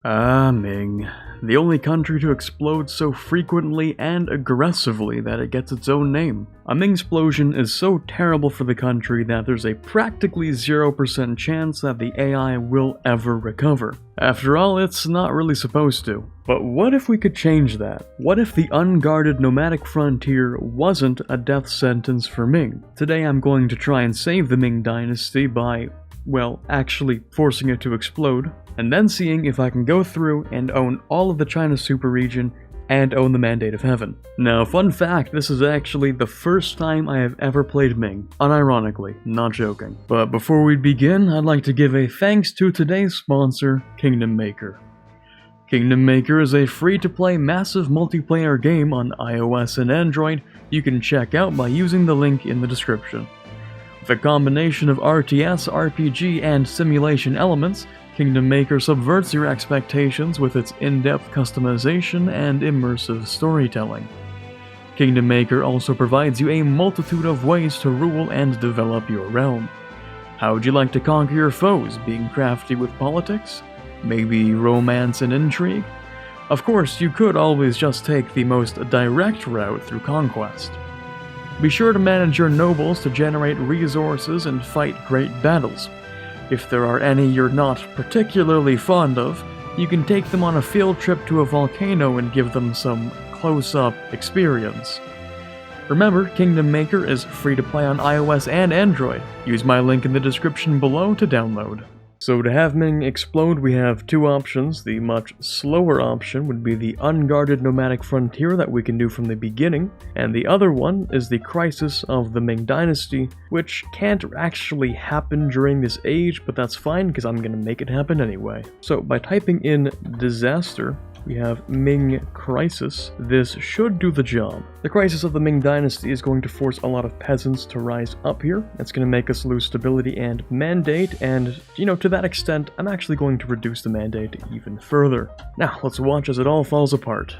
Ming. The only country to explode so frequently and aggressively that it gets its own name. A Mingsplosion is so terrible for the country that there's a practically 0% chance that the AI will ever recover. After all, it's not really supposed to. But what if we could change that? What if the unguarded nomadic frontier wasn't a death sentence for Ming? Today I'm going to try and save the Ming dynasty by, well, actually forcing it to explode, and then seeing if I can go through and own all of the China super region and own the Mandate of Heaven. Now, fun fact, this is actually the first time I have ever played Ming, unironically, not joking. But before we begin, I'd like to give a thanks to today's sponsor, Kingdom Maker. Kingdom Maker is a free-to-play massive multiplayer game on iOS and Android you can check out by using the link in the description. With a combination of RTS, RPG, and simulation elements, Kingdom Maker subverts your expectations with its in-depth customization and immersive storytelling. Kingdom Maker also provides you a multitude of ways to rule and develop your realm. How would you like to conquer your foes, being crafty with politics? Maybe romance and intrigue? Of course, you could always just take the most direct route through conquest. Be sure to manage your nobles to generate resources and fight great battles. If there are any you're not particularly fond of, you can take them on a field trip to a volcano and give them some close-up experience. Remember, Kingdom Maker is free to play on iOS and Android. Use my link in the description below to download. So to have Ming explode, we have two options. The much slower option would be the unguarded nomadic frontier that we can do from the beginning, and the other one is the crisis of the Ming dynasty, which can't actually happen during this age, but that's fine because I'm gonna make it happen anyway. So by typing in disaster, we have Ming Crisis. This should do the job. The crisis of the Ming dynasty is going to force a lot of peasants to rise up here. It's going to make us lose stability and mandate, and, to that extent, I'm actually going to reduce the mandate even further. Now, let's watch as it all falls apart.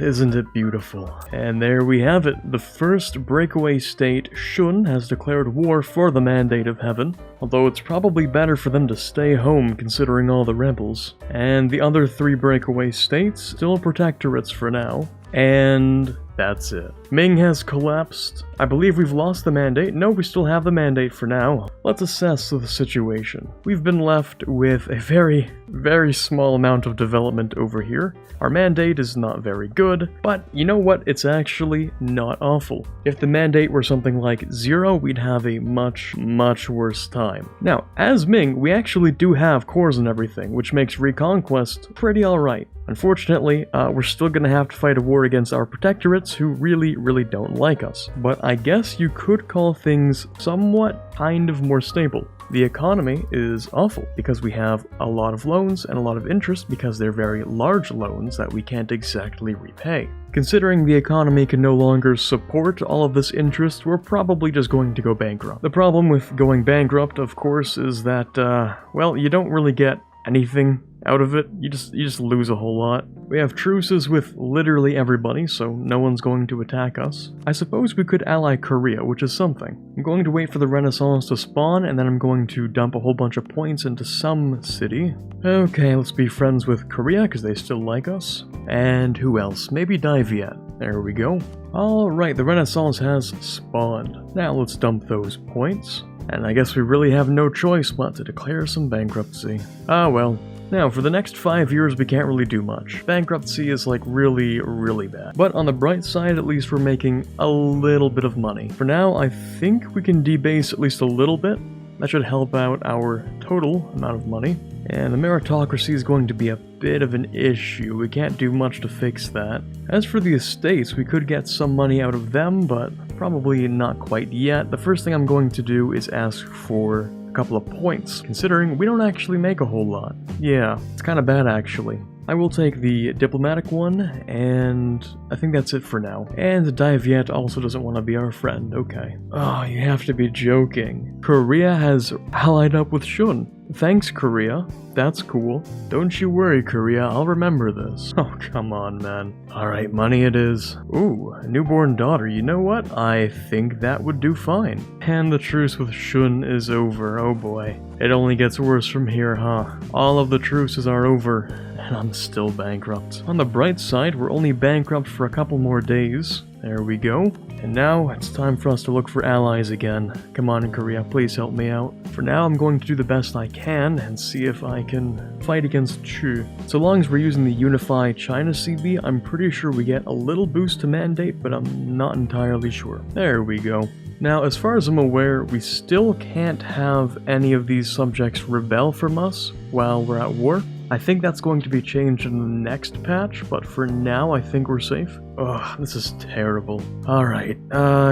Isn't it beautiful? And there we have it. The first breakaway state, Shun, has declared war for the Mandate of Heaven, although it's probably better for them to stay home considering all the rebels. And the other three breakaway states, still protectorates for now, and that's it. Ming has collapsed. I believe we've lost the mandate. No, we still have the mandate for now. Let's assess the situation. We've been left with a very, very small amount of development over here. Our mandate is not very good, but you know what? It's actually not awful. If the mandate were something like 0, we'd have a much, much worse time. Now, as Ming, we actually do have cores and everything, which makes Reconquest pretty alright. Unfortunately, we're still gonna have to fight a war against our protectorates who really don't like us. But I guess you could call things somewhat kind of more stable. The economy is awful because we have a lot of loans and a lot of interest because they're very large loans that we can't exactly repay. Considering the economy can no longer support all of this interest, we're probably just going to go bankrupt. The problem with going bankrupt, of course, is that, well, you don't really get anything out of it. You just lose a whole lot. We have truces with literally everybody, so no one's going to attack us. I suppose we could ally Korea, which is something. I'm going to wait for the Renaissance to spawn, and then I'm going to dump a whole bunch of points into some city. Okay, let's be friends with Korea, because they still like us. And who else? Maybe Daviet. There we go. Alright, the Renaissance has spawned. Now let's dump those points. And I guess we really have no choice but to declare some bankruptcy. Ah well. Now, for the next 5 years, we can't really do much. Bankruptcy is like really bad. But on the bright side, at least we're making a little bit of money. For now, I think we can debase at least a little bit. That should help out our total amount of money. And the meritocracy is going to be a bit of an issue. We can't do much to fix that. As for the estates, we could get some money out of them, but probably not quite yet. The first thing I'm going to do is ask for a couple of points, considering we don't actually make a whole lot. Yeah, it's kind of bad actually. I will take the diplomatic one, and I think that's it for now. And Daviet also doesn't want to be our friend, okay. Oh, you have to be joking. Korea has allied up with Shun. Thanks, Korea. That's cool. Don't you worry, Korea, I'll remember this. Oh, come on, man. Alright, money it is. Ooh, a newborn daughter, you know what? I think that would do fine. And the truce with Shun is over, oh boy. It only gets worse from here, huh? All of the truces are over, and I'm still bankrupt. On the bright side, we're only bankrupt for a couple more days. There we go. And now, it's time for us to look for allies again. Come on, Korea, please help me out. For now, I'm going to do the best I can and see if I can fight against Chu. So long as we're using the Unify China CB, I'm pretty sure we get a little boost to mandate, but I'm not entirely sure. There we go. Now, as far as I'm aware, we still can't have any of these subjects rebel from us while we're at war. I think that's going to be changed in the next patch, but for now I think we're safe. Ugh, this is terrible. Alright,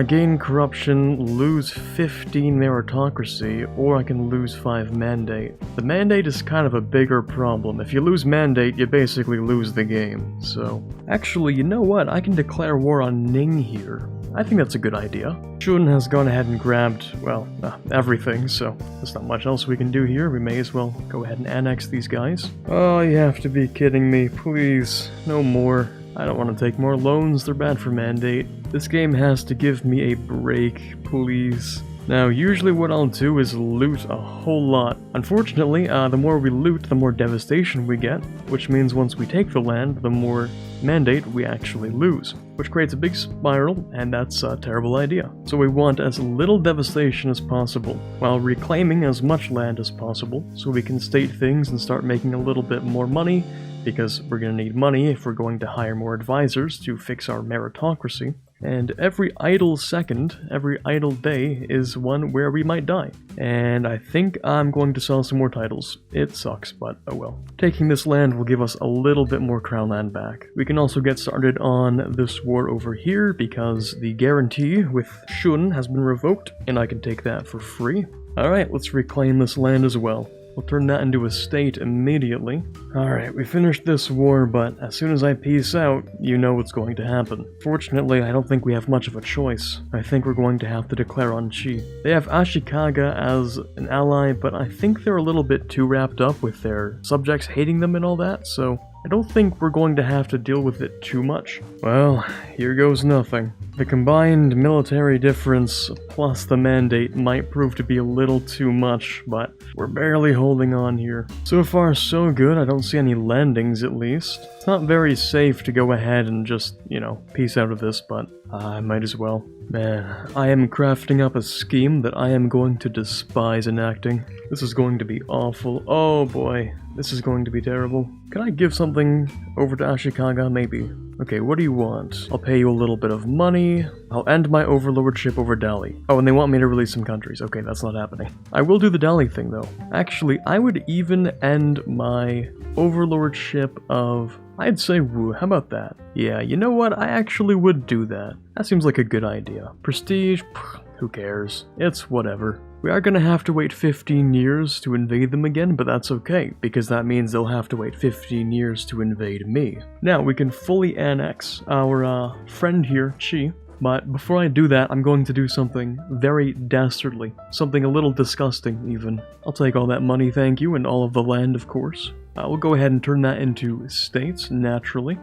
gain corruption, lose 15 meritocracy, or I can lose 5 mandate. The mandate is kind of a bigger problem. If you lose mandate, you basically lose the game, so... Actually, you know what? I can declare war on Ming here. I think that's a good idea. Shun has gone ahead and grabbed, well, everything, so there's not much else we can do here. We may as well go ahead and annex these guys. Oh, you have to be kidding me. Please, no more. I don't want to take more loans, they're bad for mandate. This game has to give me a break, please. Now, usually what I'll do is loot a whole lot. Unfortunately, the more we loot, the more devastation we get, which means once we take the land, the more mandate we actually lose, which creates a big spiral, and that's a terrible idea. So we want as little devastation as possible, while reclaiming as much land as possible, so we can state things and start making a little bit more money, because we're going to need money if we're going to hire more advisors to fix our meritocracy. And every idle second, every idle day is one where we might die. And I think I'm going to sell some more titles. It sucks, but oh well. Taking this land will give us a little bit more crown land back. We can also get started on this war over here because the guarantee with Shun has been revoked, and I can take that for free. Alright, let's reclaim this land as well. We'll turn that into a state immediately. Alright, we finished this war, but as soon as I peace out, you know what's going to happen. Fortunately, I don't think we have much of a choice. I think we're going to have to declare on Qi. They have Ashikaga as an ally, but I think they're a little bit too wrapped up with their subjects hating them and all that, so I don't think we're going to have to deal with it too much. Well, here goes nothing. The combined military difference plus the mandate might prove to be a little too much, but we're barely holding on here. So far, so good. I don't see any landings, at least. It's not very safe to go ahead and just, you know, peace out of this, but I might as well. Man, I am crafting up a scheme that I am going to despise enacting. This is going to be awful. Oh boy, this is going to be terrible. Can I give something over to Ashikaga? Maybe. Okay, what do you want? I'll pay you a little bit of money. I'll end my overlordship over Delhi. Oh, and they want me to release some countries. Okay, that's not happening. I will do the Delhi thing, though. Actually, I would even end my overlordship of... I'd say Wu. How about that? Yeah, you know what? I actually would do that. That seems like a good idea. Prestige? Who cares? It's whatever. We are gonna have to wait 15 years to invade them again, but that's okay, because that means they'll have to wait 15 years to invade me. Now, we can fully annex our friend here, Qi, but before I do that, I'm going to do something very dastardly. Something a little disgusting, even. I'll take all that money, thank you, and all of the land, of course. We'll go ahead and turn that into states, naturally.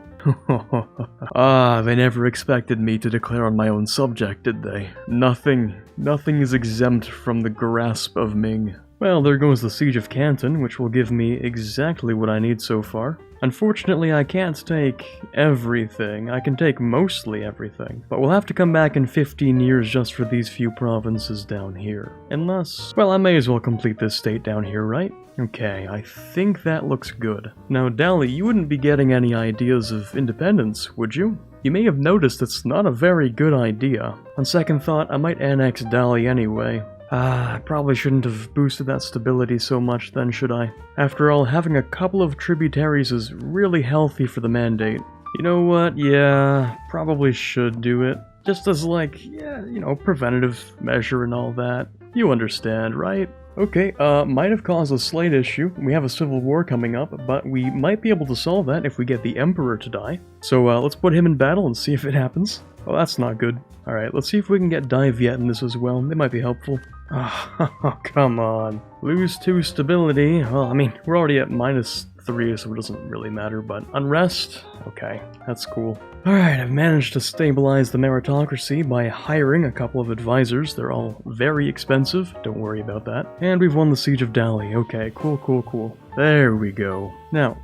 They never expected me to declare on my own subject, did they? Nothing is exempt from the grasp of Ming. Well, there goes the Siege of Canton, which will give me exactly what I need so far. Unfortunately, I can't take everything. I can take mostly everything. But we'll have to come back in 15 years just for these few provinces down here. Unless... well, I may as well complete this state down here, right? Okay, I think that looks good. Now, Delhi, you wouldn't be getting any ideas of independence, would you? You may have noticed it's not a very good idea. On second thought, I might annex Delhi anyway. I probably shouldn't have boosted that stability so much then, should I? After all, having a couple of tributaries is really healthy for the mandate. You know what? Yeah, probably should do it. Just as like, yeah, you know, preventative measure and all that. You understand, right? Okay, might have caused a slight issue. We have a civil war coming up, but we might be able to solve that if we get the Emperor to die. So let's put him in battle and see if it happens. Oh, that's not good. Alright, let's see if we can get Dai Viet in this as well. They might be helpful. Oh, come on. Lose 2 stability. Well, I mean, we're already at -3, so it doesn't really matter, but unrest? Okay, that's cool. Alright, I've managed to stabilize the meritocracy by hiring a couple of advisors. They're all very expensive, don't worry about that. And we've won the Siege of Dali. Okay, cool. There we go. Now,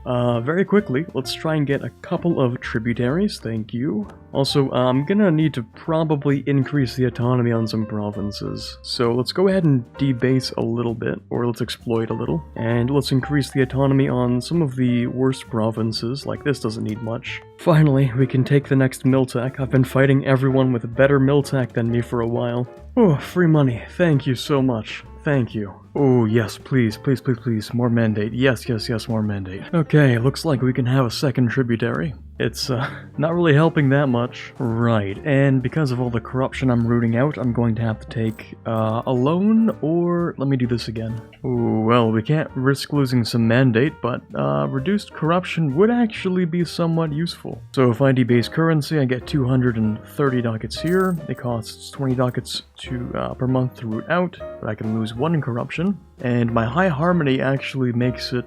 very quickly, let's try and get a couple of tributaries, thank you. Also, I'm gonna need to probably increase the autonomy on some provinces. So let's go ahead and debase a little bit, or let's exploit a little. And let's increase the autonomy on some of the worst provinces, like this doesn't need much. Finally, we can take the next Miltech. I've been fighting everyone with better Miltech than me for a while. Oh, free money. Thank you so much. Thank you. Oh, yes, please. More mandate. Yes, more mandate. Okay, looks like we can have a second tributary. It's, not really helping that much. Right, and because of all the corruption I'm rooting out, I'm going to have to take, a loan, or... Let me do this again. Ooh, well, we can't risk losing some mandate, but, reduced corruption would actually be somewhat useful. So if I debase currency, I get 230 ducats here. It costs 20 ducats per month to root out, but I can lose 1 in corruption. And my high harmony actually makes it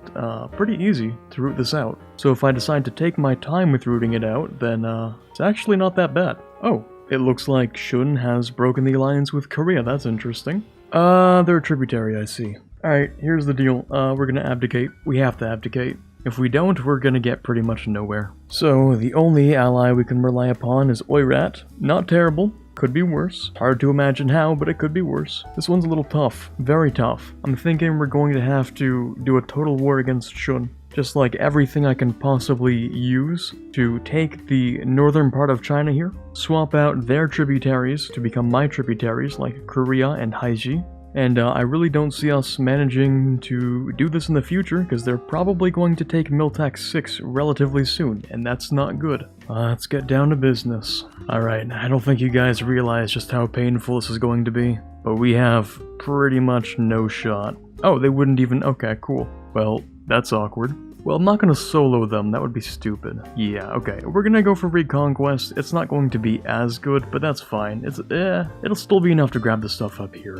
pretty easy to root this out. So if I decide to take my time with rooting it out, then it's actually not that bad. Oh, it looks like Shun has broken the alliance with Korea. That's interesting. They're a tributary, I see. Alright, here's the deal. We're gonna abdicate. We have to abdicate. If we don't, we're gonna get pretty much nowhere. So the only ally we can rely upon is Oirat. Not terrible. Could be worse. Hard to imagine how, but it could be worse. This one's a little tough. Very tough. I'm thinking we're going to have to do a total war against Shun. Just like everything I can possibly use to take the northern part of China here, swap out their tributaries to become my tributaries like Korea and Haiji. And I really don't see us managing to do this in the future, because they're probably going to take Miltech 6 relatively soon, and that's not good. Let's get down to business. Alright, I don't think you guys realize just how painful this is going to be, but we have pretty much no shot. Oh, they wouldn't even... Okay, cool. Well, that's awkward. Well, I'm not gonna solo them, that would be stupid. Yeah, okay, we're gonna go for Reconquest. It's not going to be as good, but that's fine. It'll still be enough to grab the stuff up here,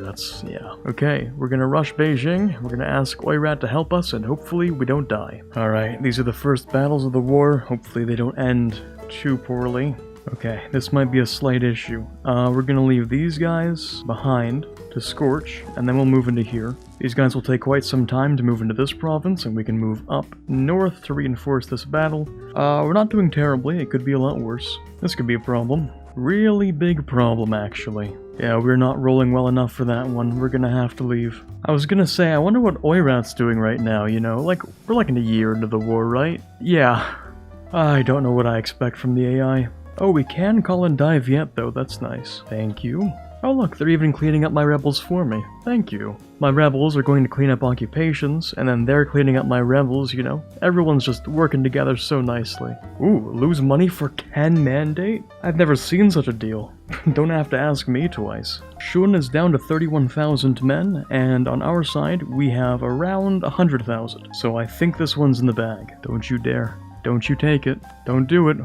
yeah. Okay, we're gonna rush Beijing, we're gonna ask Oirat to help us, and hopefully we don't die. Alright, these are the first battles of the war. Hopefully they don't end too poorly. Okay, this might be a slight issue. We're gonna leave these guys behind to Scorch, and then we'll move into here. These guys will take quite some time to move into this province, and we can move up north to reinforce this battle. We're not doing terribly, it could be a lot worse. This could be a problem. Really big problem, actually. Yeah, we're not rolling well enough for that one. We're gonna have to leave. I was gonna say, I wonder what Oirat's doing right now, you know? Like, we're like in a year into the war, right? Yeah. I don't know what I expect from the AI. Oh, we can call in Dai Viet though, that's nice. Thank you. Oh look, they're even cleaning up my rebels for me. Thank you. My rebels are going to clean up occupations, and then they're cleaning up my rebels, you know? Everyone's just working together so nicely. Ooh, lose money for 10 mandate? I've never seen such a deal. Don't have to ask me twice. Shun is down to 31,000 men, and on our side, we have around 100,000. So I think this one's in the bag. Don't you dare. Don't you take it. Don't do it.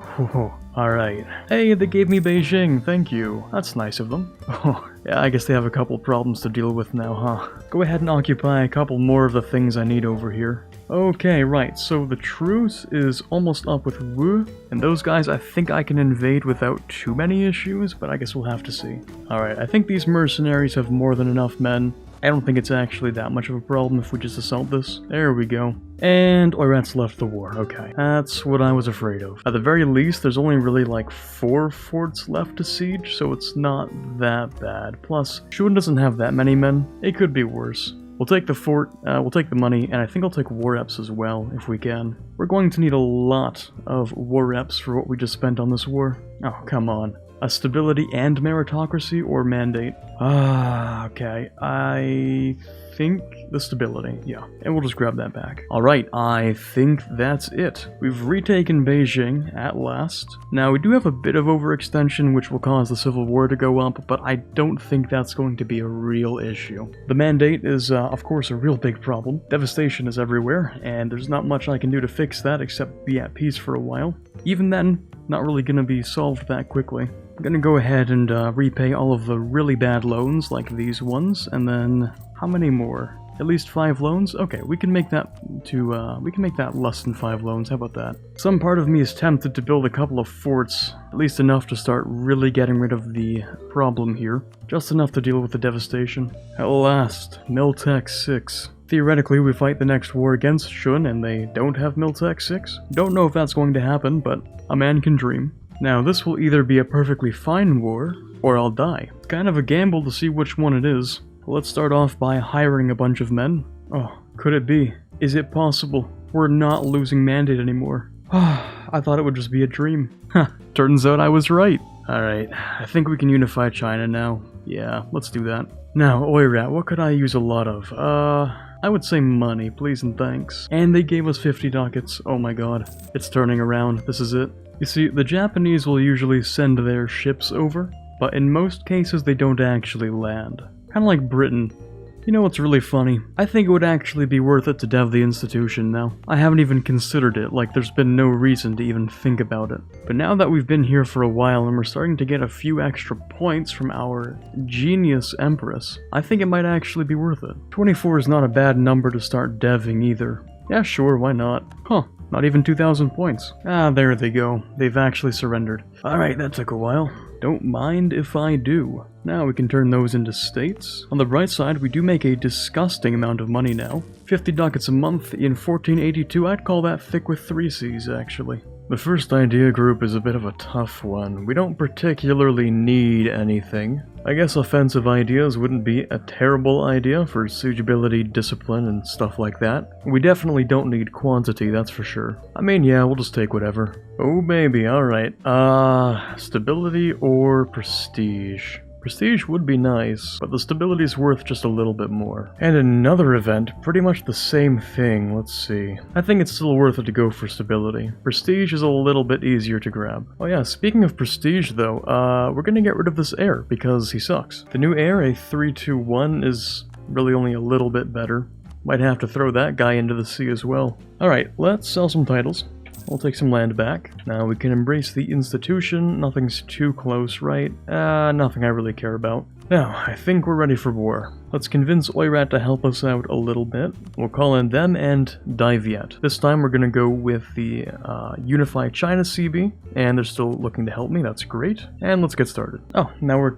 Alright. Hey, they gave me Beijing, thank you. That's nice of them. Oh, yeah, I guess they have a couple problems to deal with now, huh? Go ahead and occupy a couple more of the things I need over here. Okay, right, so the truce is almost up with Wu, and those guys I think I can invade without too many issues, but I guess we'll have to see. Alright, I think these mercenaries have more than enough men. I don't think it's actually that much of a problem if we just assault this. There we go. And Oirat's left the war, okay. That's what I was afraid of. At the very least, there's only really like 4 forts left to siege, so it's not that bad. Plus, Shun doesn't have that many men. It could be worse. We'll take the fort, we'll take the money, and I think I'll take war reps as well, if we can. We're going to need a lot of war reps for what we just spent on this war. Oh, come on. A stability and meritocracy or mandate? Okay. I think the stability, yeah. And we'll just grab that back. Alright, I think that's it. We've retaken Beijing at last. Now, we do have a bit of overextension, which will cause the civil war to go up, but I don't think that's going to be a real issue. The mandate is, of course, a real big problem. Devastation is everywhere, and there's not much I can do to fix that except be at peace for a while. Even then, not really gonna be solved that quickly. I'm gonna go ahead and repay all of the really bad loans, like these ones, and then how many more? At least 5 loans? Okay, we can make that less than 5 loans, how about that? Some part of me is tempted to build a couple of forts, at least enough to start really getting rid of the problem here. Just enough to deal with the devastation. At last, Miltech 6. Theoretically, we fight the next war against Shun, and they don't have Miltech 6. Don't know if that's going to happen, but a man can dream. Now, this will either be a perfectly fine war, or I'll die. It's kind of a gamble to see which one it is. Let's start off by hiring a bunch of men. Oh, could it be? Is it possible? We're not losing mandate anymore. I thought it would just be a dream. Turns out I was right. Alright, I think we can unify China now. Yeah, let's do that. Now, Oirat, what could I use a lot of? I would say money, please and thanks. And they gave us 50 ducats. Oh my god. It's turning around. This is it. You see, the Japanese will usually send their ships over, but in most cases they don't actually land. Kinda like Britain. You know what's really funny? I think it would actually be worth it to dev the institution now. I haven't even considered it, like there's been no reason to even think about it. But now that we've been here for a while and we're starting to get a few extra points from our genius empress, I think it might actually be worth it. 24 is not a bad number to start deving either. Yeah, sure, why not? Huh. Not even 2,000 points. Ah, there they go. They've actually surrendered. Alright, that took a while. Don't mind if I do. Now we can turn those into states. On the bright side, we do make a disgusting amount of money now. 50 ducats a month in 1482, I'd call that thick with 3 C's, actually. The first idea group is a bit of a tough one. We don't particularly need anything. I guess offensive ideas wouldn't be a terrible idea for suitability, discipline, and stuff like that. We definitely don't need quantity, that's for sure. I mean, yeah, we'll just take whatever. Oh baby, alright. Stability or prestige? Prestige would be nice, but the stability is worth just a little bit more. And another event, pretty much the same thing, let's see. I think it's still worth it to go for stability. Prestige is a little bit easier to grab. Oh yeah, speaking of prestige though, we're gonna get rid of this heir, because he sucks. The new heir, a 3-2-1, is really only a little bit better. Might have to throw that guy into the sea as well. Alright, let's sell some titles. We'll take some land back. Now we can embrace the institution. Nothing's too close, right? Nothing I really care about. Now, I think we're ready for war. Let's convince Oirat to help us out a little bit. We'll call in them and Diviet. This time we're gonna go with the Unify China CB, and they're still looking to help me, that's great. And let's get started. Oh, now we're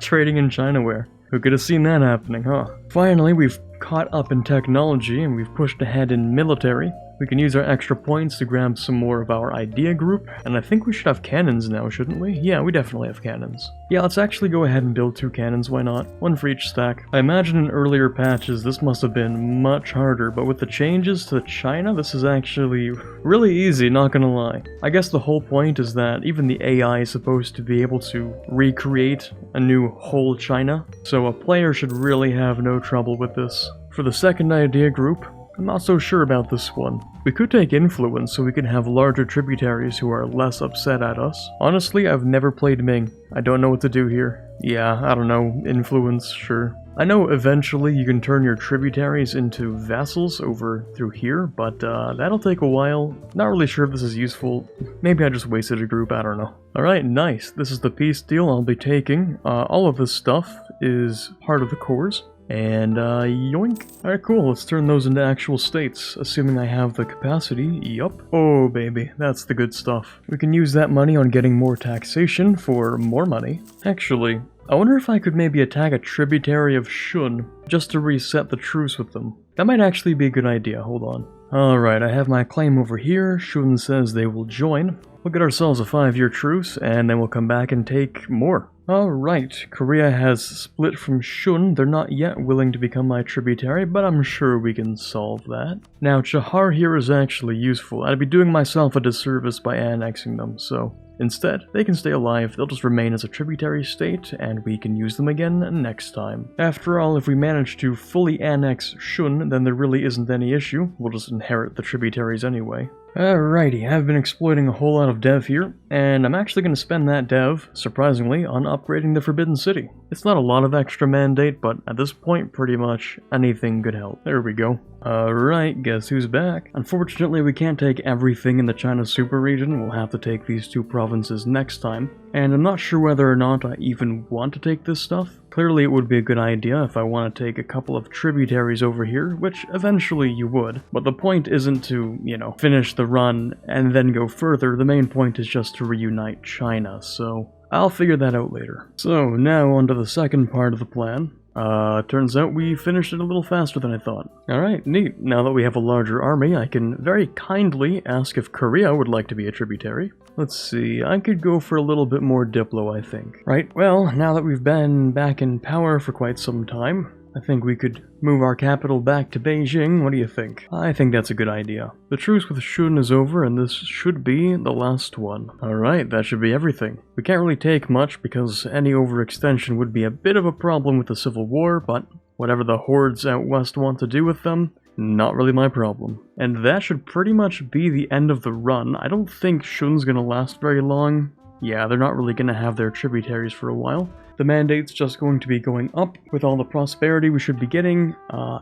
trading in Chinaware. Who could have seen that happening, huh? Finally, we've caught up in technology and we've pushed ahead in military. We can use our extra points to grab some more of our idea group, and I think we should have cannons now, shouldn't we? Yeah, we definitely have cannons. Yeah, let's actually go ahead and build 2 cannons, why not? 1 for each stack. I imagine in earlier patches this must have been much harder, but with the changes to China, this is actually really easy, not gonna lie. I guess the whole point is that even the AI is supposed to be able to recreate a new whole China, so a player should really have no trouble with this. For the second idea group, I'm not so sure about this one. We could take influence so we can have larger tributaries who are less upset at us. Honestly, I've never played Ming. I don't know what to do here. Yeah, I don't know, influence, sure. I know eventually you can turn your tributaries into vassals over through here, but that'll take a while. Not really sure if this is useful. Maybe I just wasted a group, I don't know. Alright, nice. This is the peace deal I'll be taking. All of this stuff is part of the cores. And, yoink. Alright, cool, let's turn those into actual states, assuming I have the capacity. Yup. Oh, baby, that's the good stuff. We can use that money on getting more taxation for more money. Actually, I wonder if I could maybe attack a tributary of Shun, just to reset the truce with them. That might actually be a good idea, hold on. Alright, I have my claim over here. Shun says they will join. We'll get ourselves a 5-year truce, and then we'll come back and take more. Alright, Korea has split from Shun. They're not yet willing to become my tributary, but I'm sure we can solve that. Now, Chahar here is actually useful. I'd be doing myself a disservice by annexing them, so instead, they can stay alive, they'll just remain as a tributary state, and we can use them again next time. After all, if we manage to fully annex Shun, then there really isn't any issue. We'll just inherit the tributaries anyway. Alrighty, I've been exploiting a whole lot of dev here, and I'm actually going to spend that dev, surprisingly, on upgrading the Forbidden City. It's not a lot of extra mandate, but at this point, pretty much anything could help. There we go. Alright, guess who's back? Unfortunately, we can't take everything in the China Super region. We'll have to take these two provinces next time, and I'm not sure whether or not I even want to take this stuff. Clearly it would be a good idea if I want to take a couple of tributaries over here, which eventually you would, but the point isn't to, finish the run and then go further. The main point is just to reunite China, so I'll figure that out later. So now on to the second part of the plan. Turns out we finished it a little faster than I thought. Alright, neat. Now that we have a larger army, I can very kindly ask if Korea would like to be a tributary. Let's see, I could go for a little bit more Diplo, I think. Right, well, now that we've been back in power for quite some time, I think we could move our capital back to Beijing. What do you think? I think that's a good idea. The truce with Shun is over, and this should be the last one. Alright, that should be everything. We can't really take much because any overextension would be a bit of a problem with the Civil War, but whatever the hordes out west want to do with them, not really my problem. And that should pretty much be the end of the run. I don't think Shun's gonna last very long. Yeah, they're not really gonna have their tributaries for a while. The mandate's just going to be going up with all the prosperity we should be getting,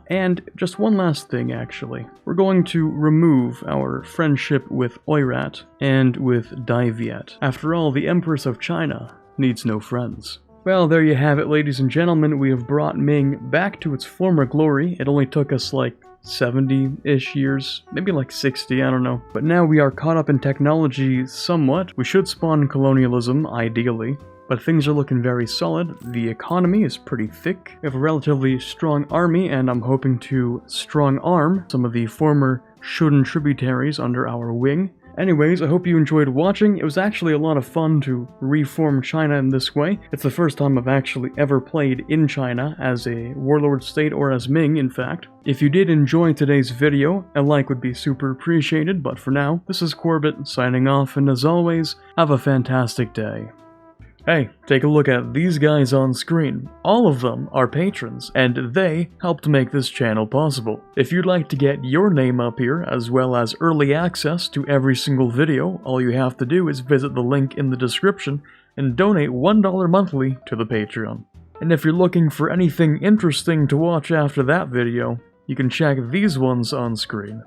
and just one last thing actually. We're going to remove our friendship with Oirat and with Daiviet. After all, the Empress of China needs no friends. Well, there you have it, ladies and gentlemen. We have brought Ming back to its former glory. It only took us like 70-ish years, maybe like 60, I don't know. But now we are caught up in technology somewhat. We should spawn colonialism, ideally. But things are looking very solid. The economy is pretty thick. We have a relatively strong army, and I'm hoping to strong-arm some of the former Shun tributaries under our wing. Anyways, I hope you enjoyed watching. It was actually a lot of fun to reform China in this way. It's the first time I've actually ever played in China as a warlord state, or as Ming, in fact. If you did enjoy today's video, a like would be super appreciated, but for now, this is Quarbit signing off, and as always, have a fantastic day. Hey, take a look at these guys on screen. All of them are patrons, and they helped make this channel possible. If you'd like to get your name up here, as well as early access to every single video, all you have to do is visit the link in the description and donate $1 monthly to the Patreon. And if you're looking for anything interesting to watch after that video, you can check these ones on screen.